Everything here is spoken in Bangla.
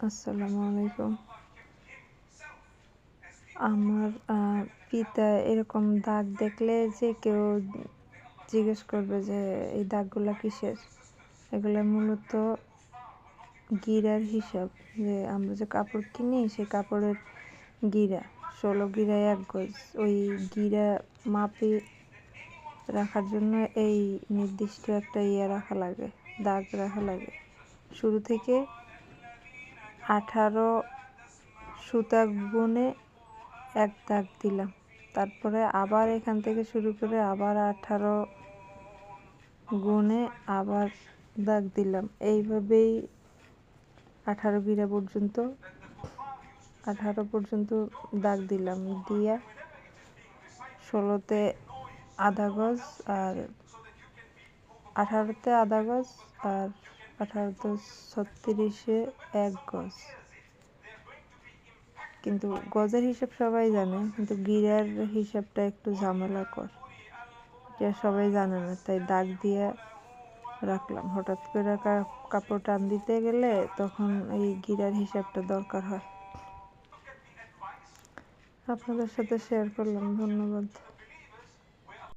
আসসালামু আলাইকুম। আমার পিতা এরকম দাগ দেখলে যে কেউ জিজ্ঞেস করবে যে এই দাগগুলা কিসের? এগুলা মূলত গিরার হিসাব। যে আমরা যে কাপড় কিনি সেই কাপড়ের গিরা, 16 গিরায় 1 গজ। ওই গিরা মাপে রাখার জন্য এই নির্দিষ্ট একটা রাখা লাগে, দাগ রাখা লাগে। শুরু থেকে 18 সুতা গুনে 1 দাগ দিলাম, তারপরে আবার এখান থেকে শুরু করে আবার 18 গুনে আবার দাগ দিলাম। এইভাবেই 18 গিরা পর্যন্ত 18 পর্যন্ত দাগ দিলাম। দিয়া 16তে আধা গজ, আর 18তে আধা গজ, আর 18তে 36-এ 1 গজ। কিন্তু গজের হিসাব সবাই জানে, কিন্তু গিরার হিসাবটা একটু ঝামেলাকর, এটা সবাই জানে না, তাই দাগ দিয়ে রাখলাম। হঠাৎ করে কাপড় টান দিতে গেলে তখন এই গিরার হিসাবটা দরকার হয়। আপনাদের সাথে শেয়ার করলাম। ধন্যবাদ।